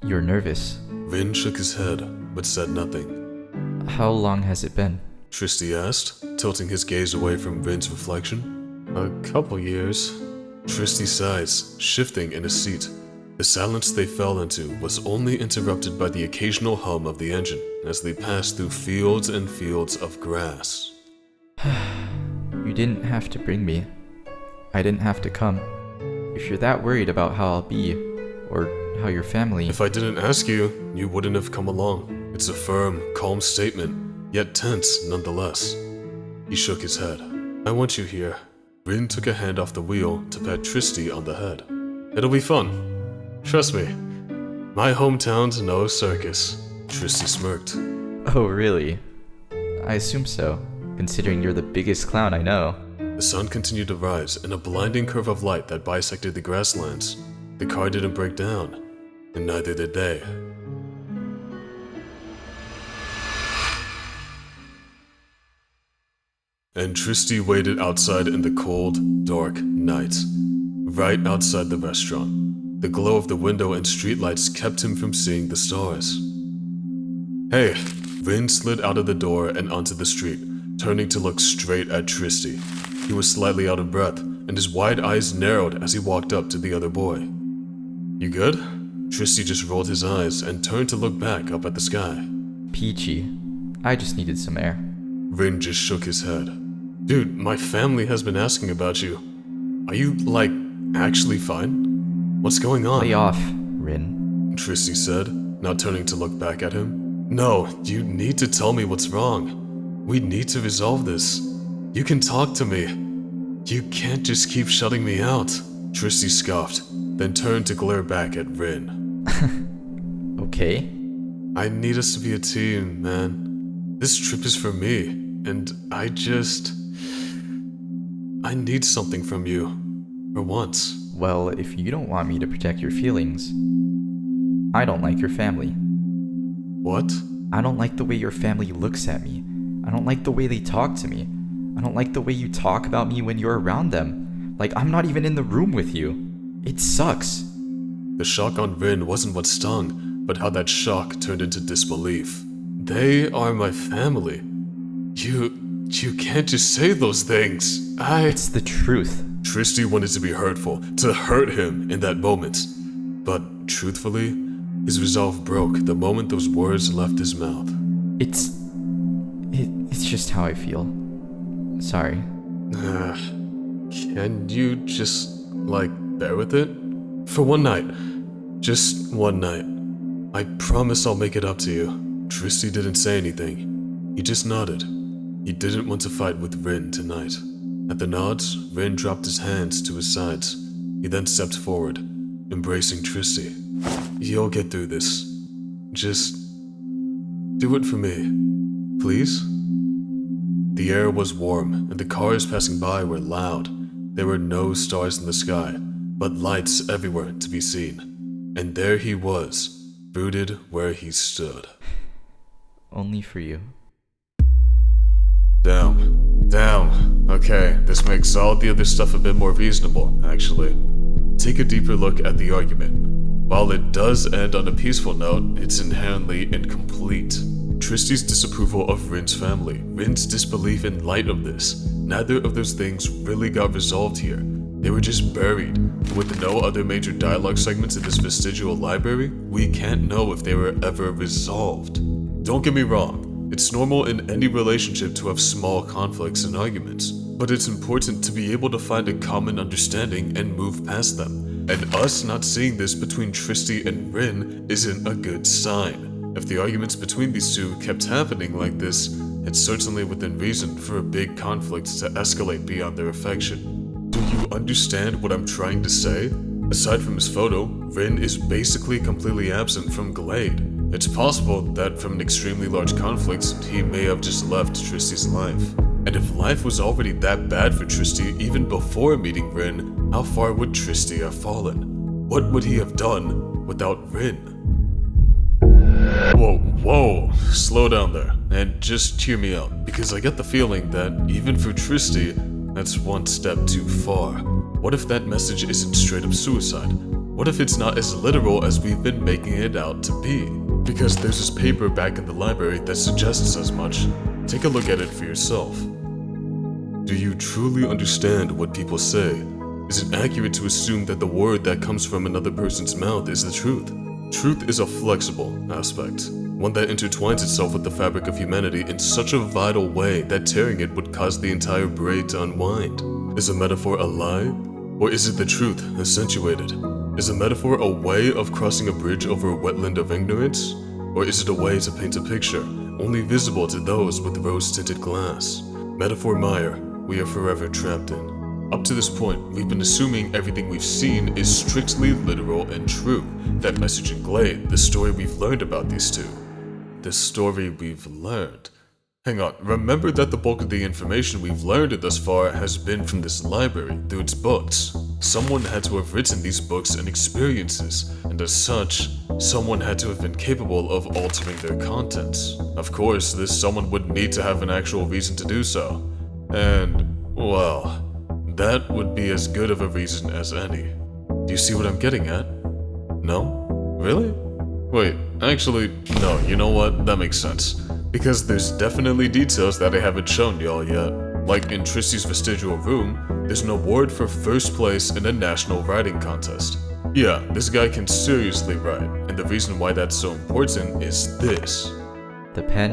Speaker 2: You're nervous.
Speaker 1: Vin shook his head, but said nothing.
Speaker 2: How long has it been?
Speaker 1: Tristy asked, tilting his gaze away from Vin's reflection. A couple years. Tristy sighs, shifting in his seat. The silence they fell into was only interrupted by the occasional hum of the engine as they passed through fields and fields of grass.
Speaker 2: You didn't have to bring me. I didn't have to come. If you're that worried about how I'll be, or how your family...
Speaker 1: If I didn't ask you, you wouldn't have come along. It's a firm, calm statement, yet tense nonetheless. He shook his head. I want you here. Rin took a hand off the wheel to pat Tristy on the head. It'll be fun. Trust me. My hometown's no circus. Tristy smirked.
Speaker 2: Oh, really? I assume so, considering you're the biggest clown I know.
Speaker 1: The sun continued to rise in a blinding curve of light that bisected the grasslands. The car didn't break down, and neither did they. And Tristy waited outside in the cold, dark night, right outside the restaurant. The glow of the window and streetlights kept him from seeing the stars. Hey, Rin slid out of the door and onto the street, turning to look straight at Tristy. He was slightly out of breath, and his wide eyes narrowed as he walked up to the other boy. You good? Tristy just rolled his eyes and turned to look back up at the sky.
Speaker 2: Peachy. I just needed some air.
Speaker 1: Rin just shook his head. Dude, my family has been asking about you. Are you, like, actually fine? What's going on?
Speaker 2: Lay off, Rin.
Speaker 1: Tristy said, not turning to look back at him. No, you need to tell me what's wrong. We need to resolve this. You can talk to me. You can't just keep shutting me out. Tristy scoffed, then turned to glare back at Rin.
Speaker 2: Okay.
Speaker 1: I need us to be a team, man. This trip is for me, and I need something from you. For once.
Speaker 2: Well, if you don't want me to protect your feelings, I don't like your family.
Speaker 1: What?
Speaker 2: I don't like the way your family looks at me. I don't like the way they talk to me. I don't like the way you talk about me when you're around them. Like I'm not even in the room with you. It sucks.
Speaker 1: The shock on Rin wasn't what stung, but how that shock turned into disbelief. They are my family. You can't just say those things.
Speaker 2: It's the truth.
Speaker 1: Tristy wanted to be hurtful, to hurt him in that moment. But truthfully, his resolve broke the moment those words left his mouth.
Speaker 2: It's just how I feel. Sorry.
Speaker 1: Can you just, bear with it? For one night. Just one night. I promise I'll make it up to you. Tristy didn't say anything. He just nodded. He didn't want to fight with Rin tonight. At the nods, Rin dropped his hands to his sides. He then stepped forward, embracing Tristy. You'll get through this. Just do it for me, please? The air was warm, and the cars passing by were loud. There were no stars in the sky, but lights everywhere to be seen. And there he was, rooted where he stood.
Speaker 2: Only for you.
Speaker 1: Down. Okay, this makes all the other stuff a bit more reasonable, actually. Take a deeper look at the argument. While it does end on a peaceful note, it's inherently incomplete. Tristy's disapproval of Rin's family, Rin's disbelief in light of this, neither of those things really got resolved here. They were just buried. With no other major dialogue segments in this vestigial library, we can't know if they were ever resolved. Don't get me wrong, it's normal in any relationship to have small conflicts and arguments, but it's important to be able to find a common understanding and move past them. And us not seeing this between Tristy and Rin isn't a good sign. If the arguments between these two kept happening like this, it's certainly within reason for a big conflict to escalate beyond their affection. Do you understand what I'm trying to say? Aside from his photo, Rin is basically completely absent from Glade. It's possible that from an extremely large conflict, he may have just left Tristy's life. And if life was already that bad for Tristy even before meeting Rin, how far would Tristy have fallen? What would he have done without Rin? Whoa, slow down there, and just hear me out, because I get the feeling that, even for Tristy, that's one step too far. What if that message isn't straight up suicide? What if it's not as literal as we've been making it out to be? Because there's this paper back in the library that suggests as much. Take a look at it for yourself. Do you truly understand what people say? Is it accurate to assume that the word that comes from another person's mouth is the truth? Truth is a flexible aspect, one that intertwines itself with the fabric of humanity in such a vital way that tearing it would cause the entire braid to unwind. Is a metaphor a lie? Or is it the truth accentuated? Is a metaphor a way of crossing a bridge over a wetland of ignorance? Or is it a way to paint a picture, only visible to those with rose-tinted glass? Metaphor mire, we are forever trapped in. Up to this point, we've been assuming everything we've seen is strictly literal and true. That message in Glade, the story we've learned about these two. The story we've learned. Hang on, remember that the bulk of the information we've learned thus far has been from this library, through its books. Someone had to have written these books and experiences, and as such, someone had to have been capable of altering their contents. Of course, this someone would need to have an actual reason to do so. And, well, that would be as good of a reason as any. Do you see what I'm getting at? No? Really? Wait, actually, no, you know what? That makes sense. Because there's definitely details that I haven't shown y'all yet. Like in Tristy's vestigial room, there's an award for first place in a national writing contest. Yeah, this guy can seriously write, and the reason why that's so important is this.
Speaker 2: The pen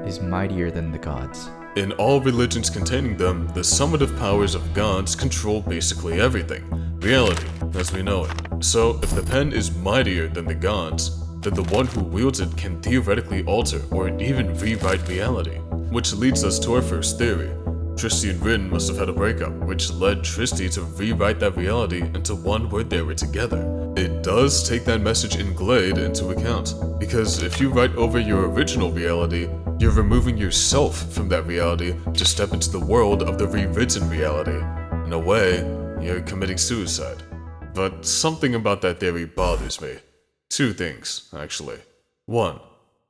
Speaker 2: is mightier than the gods.
Speaker 1: In all religions containing them, the summative powers of gods control basically everything. Reality, as we know it. So, if the pen is mightier than the gods, then the one who wields it can theoretically alter or even rewrite reality. Which leads us to our first theory. Tristy and Rin must have had a breakup, which led Tristy to rewrite that reality into one where they were together. It does take that message in Glade into account, because if you write over your original reality, you're removing yourself from that reality to step into the world of the rewritten reality. In a way, you're committing suicide. But something about that theory bothers me. Two things, actually. One,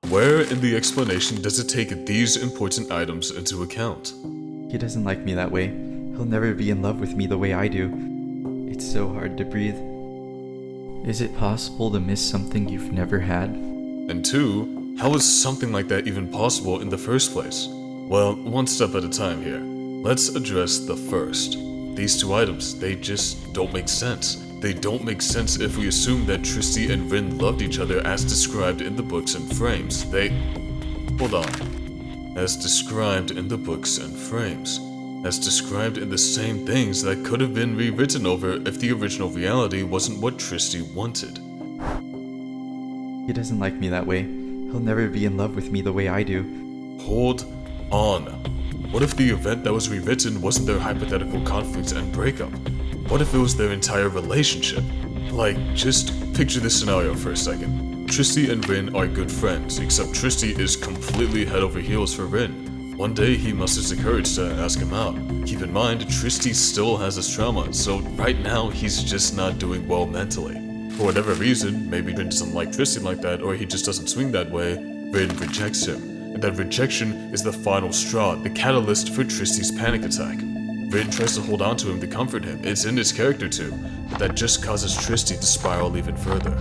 Speaker 1: where in the explanation does it take these important items into account?
Speaker 2: He doesn't like me that way. He'll never be in love with me the way I do. It's so hard to breathe. Is it possible to miss something you've never had?
Speaker 1: And two, how is something like that even possible in the first place? Well, one step at a time here. Let's address the first. These two items, they just don't make sense. They don't make sense if we assume that Tristy and Rin loved each other as described in the books and frames. Hold on. As described in the books and frames. As described in the same things that could have been rewritten over if the original reality wasn't what Tristy wanted.
Speaker 2: He doesn't like me that way. He'll never be in love with me the way I do.
Speaker 1: Hold on. What if the event that was rewritten wasn't their hypothetical conflict and breakup? What if it was their entire relationship? Like, just picture this scenario for a second. Tristy and Rin are good friends, except Tristy is completely head over heels for Rin. One day he musters the courage to ask him out. Keep in mind, Tristy still has his trauma, so right now he's just not doing well mentally. For whatever reason, maybe Rin doesn't like Tristy like that, or he just doesn't swing that way, Rin rejects him. And that rejection is the final straw, the catalyst for Tristy's panic attack. Vin tries to hold on to him to comfort him, it's in his character too, but that just causes Tristy to spiral even further.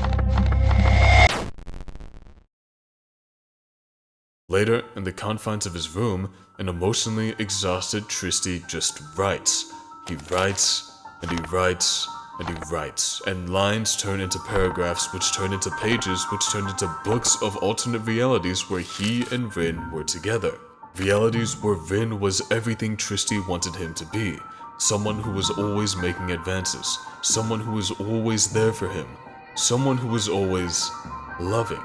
Speaker 1: Later, in the confines of his room, an emotionally exhausted Tristy just writes. He writes, and he writes, and he writes, and lines turn into paragraphs, which turn into pages, which turn into books of alternate realities where he and Vin were together. Realities where Vin was everything Tristy wanted him to be. Someone who was always making advances. Someone who was always there for him. Someone who was always loving.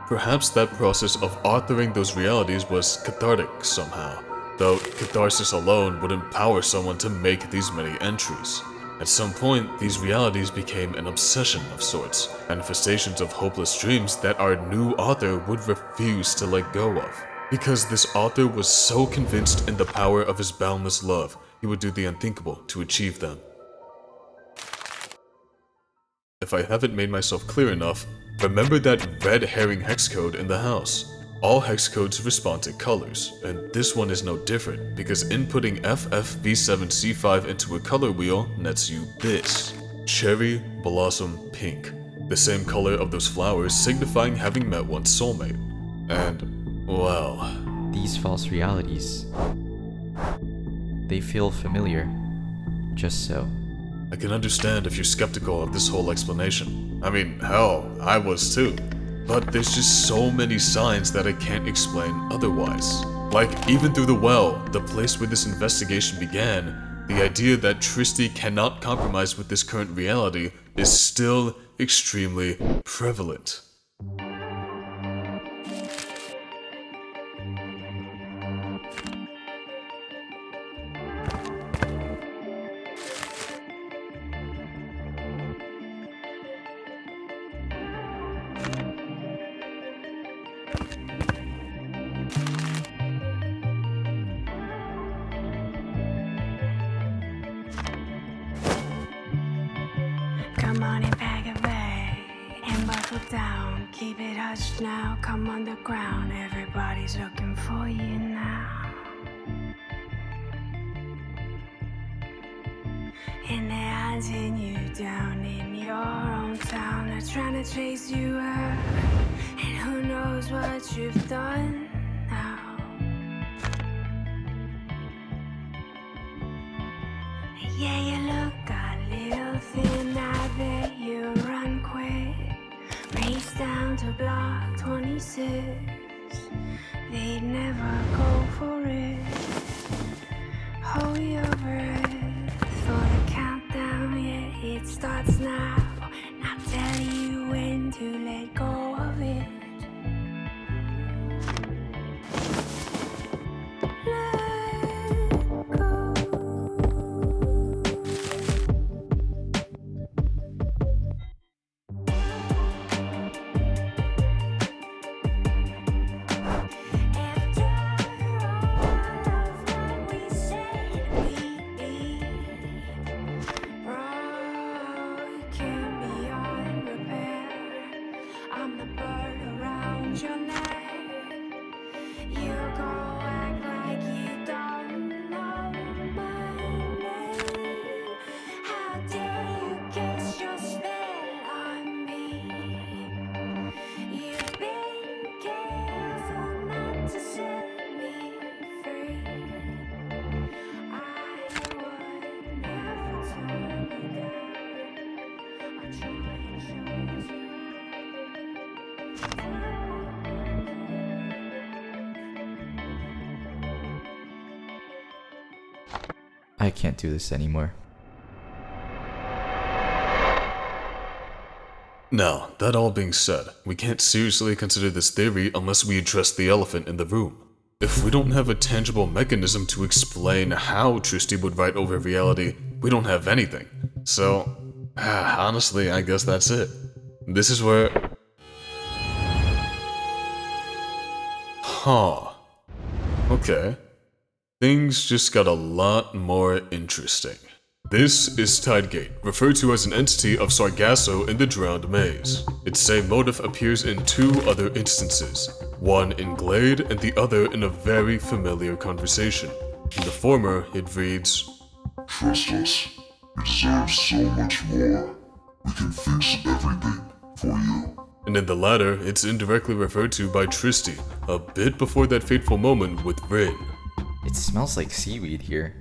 Speaker 1: Perhaps that process of authoring those realities was cathartic somehow, though catharsis alone would empower someone to make these many entries. At some point, these realities became an obsession of sorts, manifestations of hopeless dreams that our new author would refuse to let go of. Because this author was so convinced in the power of his boundless love, he would do the unthinkable to achieve them. If I haven't made myself clear enough, remember that red herring hex code in the house. All hex codes respond to colors, and this one is no different because inputting FFB7C5 into a color wheel nets you this. Cherry Blossom Pink, the same color of those flowers signifying having met one's soulmate. And, well...
Speaker 2: These false realities, they feel familiar, just so.
Speaker 1: I can understand if you're skeptical of this whole explanation. I mean, hell, I was too. But there's just so many signs that I can't explain otherwise. Like, even through the well, the place where this investigation began, the idea that Tristy cannot compromise with this current reality is still extremely prevalent.
Speaker 5: Come on and pack a bag and buckle down. Keep it hushed now, come on the ground. Everybody's looking for you now. And they're hunting you down in your own town. They're trying to chase you out. And who knows what you've done now. Yeah, you look a little thin, I bet you run quick. Race down to block 26. They'd never go for it. Hold your breath for the countdown, yeah, it starts now. I'll tell you when to let go of it. Let go.
Speaker 2: I can't do this anymore.
Speaker 1: Now, that all being said, we can't seriously consider this theory unless we address the elephant in the room. If we don't have a tangible mechanism to explain how Tristy would write over reality, we don't have anything. So, honestly, I guess that's it. This is where... Huh. Okay. Things just got a lot more interesting. This is Tidegate, referred to as an entity of Sargasso in the Drowned Maze. Its same motif appears in two other instances, one in Glade and the other in a very familiar conversation. In the former, it reads,
Speaker 6: Trust us. You deserve so much more. We can fix everything for you.
Speaker 1: and in the latter, it's indirectly referred to by Tristy, a bit before that fateful moment with Rin.
Speaker 2: It smells like seaweed here.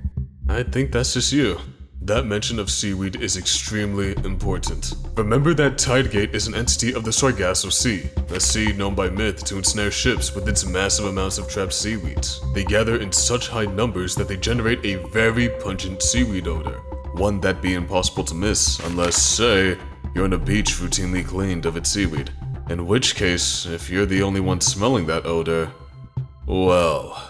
Speaker 1: I think that's just you. That mention of seaweed is extremely important. Remember that Tidegate is an entity of the Sargasso Sea, a sea known by myth to ensnare ships with its massive amounts of trapped seaweeds. They gather in such high numbers that they generate a very pungent seaweed odor, one that'd be impossible to miss unless, say, you're on a beach routinely cleaned of its seaweed. In which case, if you're the only one smelling that odor, well...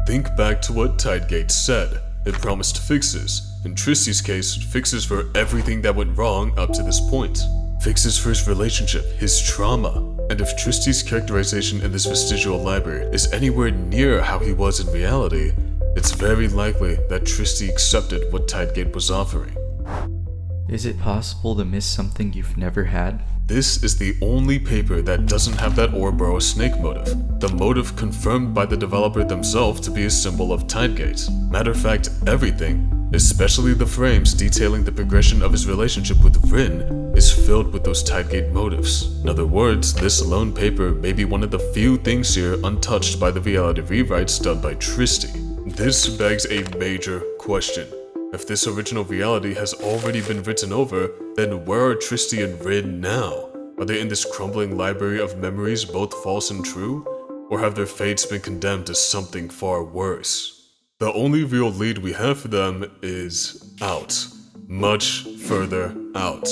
Speaker 1: Think back to what Tidegate said. It promised fixes. In Tristy's case, fixes for everything that went wrong up to this point. Fixes for his relationship, his trauma. And if Tristy's characterization in this vestigial library is anywhere near how he was in reality, it's very likely that Tristy accepted what Tidegate was offering.
Speaker 2: Is it possible to miss something you've never had?
Speaker 1: This is the only paper that doesn't have that Ouroboros snake motif, the motif confirmed by the developer themselves to be a symbol of Tidegate. Matter of fact, everything, especially the frames detailing the progression of his relationship with Rin, is filled with those Tidegate motifs. In other words, this lone paper may be one of the few things here untouched by the reality rewrites done by Tristy. This begs a major question. If this original reality has already been written over, then where are Tristy and Rin now? Are they in this crumbling library of memories, both false and true? Or have their fates been condemned to something far worse? The only real lead we have for them is out. Much further out.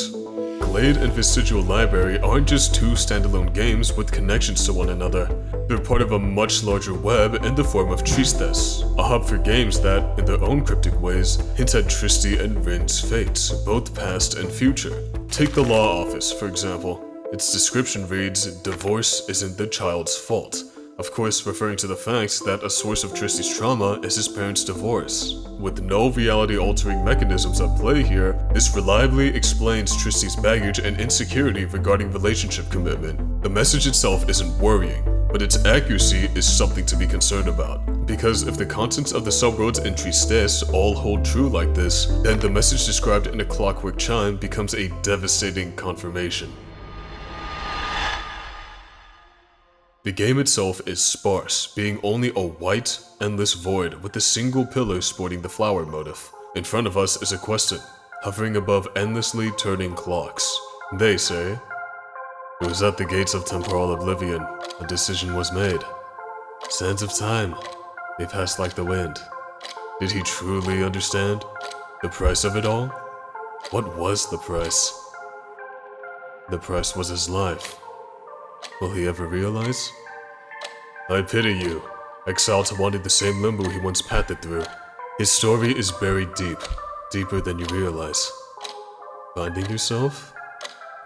Speaker 1: Glade and Vestigial Library aren't just two standalone games with connections to one another. They're part of a much larger web in the form of TRISTY, a hub for games that, in their own cryptic ways, hint at Tristy and Rin's fates, both past and future. Take the law office, for example. Its description reads, "Divorce isn't the child's fault." Of course, referring to the fact that a source of Tristy's trauma is his parents' divorce. With no reality-altering mechanisms at play here, this reliably explains Tristy's baggage and insecurity regarding relationship commitment. The message itself isn't worrying, but its accuracy is something to be concerned about. Because if the contents of the subworlds in Tristes all hold true like this, then the message described in a clockwork chime becomes a devastating confirmation. The game itself is sparse, being only a white, endless void with a single pillar sporting the flower motif. In front of us is a question, hovering above endlessly turning clocks. They say, "It was at the gates of temporal oblivion, a decision was made. Sands of time, they passed like the wind." Did he truly understand? The price of it all? What was the price? The price was his life. Will he ever realize? I pity you, exiled to wander the same limbo he once pathed through. His story is buried deep, deeper than you realize. Finding yourself?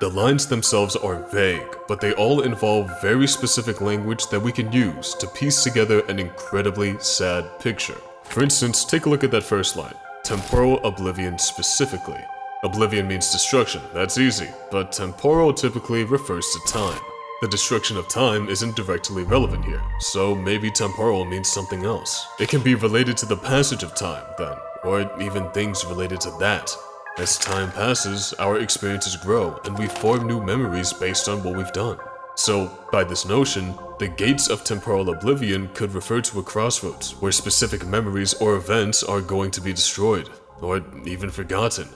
Speaker 1: The lines themselves are vague, but they all involve very specific language that we can use to piece together an incredibly sad picture. For instance, take a look at that first line, temporal oblivion specifically. Oblivion means destruction, that's easy, but temporal typically refers to time. The destruction of time isn't directly relevant here, so maybe temporal means something else. It can be related to the passage of time, then, or even things related to that. As time passes, our experiences grow, and we form new memories based on what we've done. So, by this notion, the gates of temporal oblivion could refer to a crossroads, where specific memories or events are going to be destroyed, or even forgotten.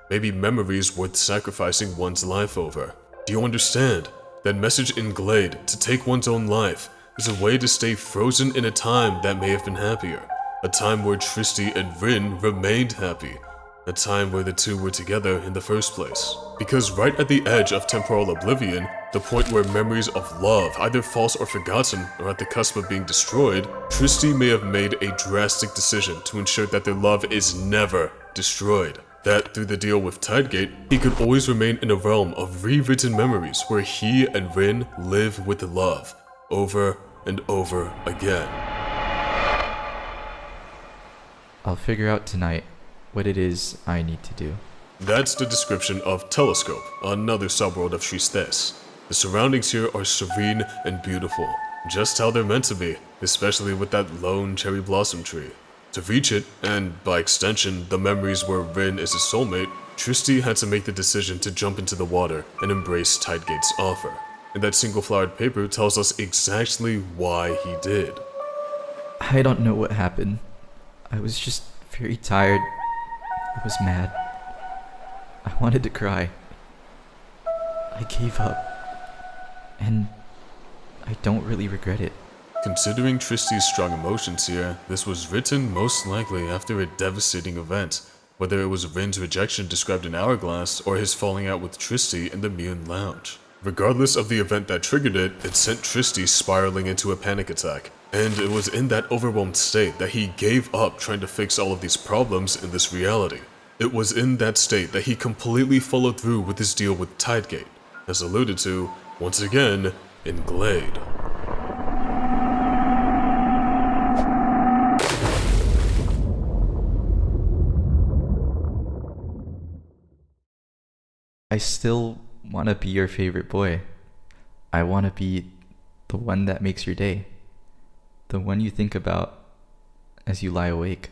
Speaker 1: Maybe memories worth sacrificing one's life over. Do you understand? That message in Glade, to take one's own life, is a way to stay frozen in a time that may have been happier. A time where Tristy and Rin remained happy. A time where the two were together in the first place. Because right at the edge of temporal oblivion, the point where memories of love, either false or forgotten, are at the cusp of being destroyed, Tristy may have made a drastic decision to ensure that their love is never destroyed. That through the deal with Tidegate, he could always remain in a realm of rewritten memories where he and Rin live with love, over and over again.
Speaker 2: I'll figure out tonight what it is I need to do.
Speaker 1: That's the description of Telescope, another subworld of Tristes. The surroundings here are serene and beautiful. just how they're meant to be, especially with that lone cherry blossom tree. To reach it, and by extension, the memories where Rin is his soulmate, Tristy had to make the decision to jump into the water and embrace Tidegate's offer. And that single-flowered paper tells us exactly why he did.
Speaker 2: I don't know what happened. I was just very tired. I was mad. I wanted to cry. I gave up. And I don't really regret it.
Speaker 1: Considering Tristy's strong emotions here, this was written most likely after a devastating event, whether it was Rin's rejection described in Hourglass or his falling out with Tristy in the Mune Lounge. Regardless of the event that triggered it, it sent Tristy spiraling into a panic attack, and it was in that overwhelmed state that he gave up trying to fix all of these problems in this reality. It was in that state that he completely followed through with his deal with Tidegate, as alluded to, once again, in Glade.
Speaker 2: I still want to be your favorite boy. I want to be the one that makes your day. The one you think about as you lie awake.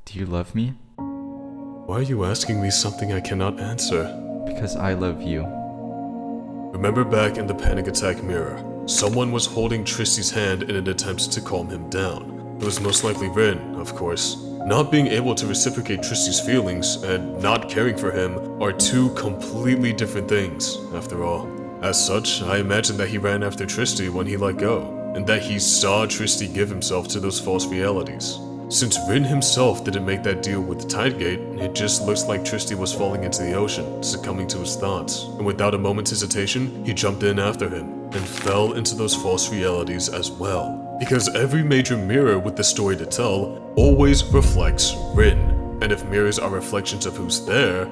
Speaker 2: Do you love me?
Speaker 1: Why are you asking me something I cannot answer?
Speaker 2: Because I love you.
Speaker 1: Remember back in the panic attack mirror, someone was holding Tristy's hand in an attempt to calm him down. It was most likely Rin, of course. Not being able to reciprocate Tristy's feelings and not caring for him are two completely different things, after all. As such, I imagine that he ran after Tristy when he let go, and that he saw Tristy give himself to those false realities. Since Rin himself didn't make that deal with Tidegate, it just looks like Tristy was falling into the ocean, succumbing to his thoughts, and without a moment's hesitation, he jumped in after him, and fell into those false realities as well. Because every major mirror with the story to tell always reflects Rin, and if mirrors are reflections of who's there,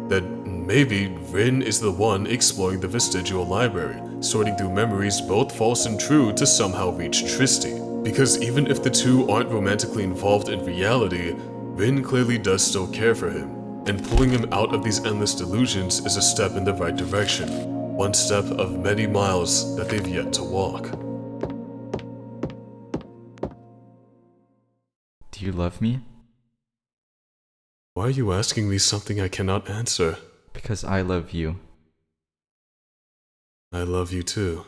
Speaker 1: then maybe Rin is the one exploring the Vestigial Library, sorting through memories both false and true to somehow reach Tristy. Because even if the two aren't romantically involved in reality, Rin clearly does still care for him, and pulling him out of these endless delusions is a step in the right direction, one step of many miles that they've yet to walk.
Speaker 2: Do you love me?
Speaker 1: Why are you asking me something I cannot answer?
Speaker 2: Because I love you.
Speaker 1: I love you too.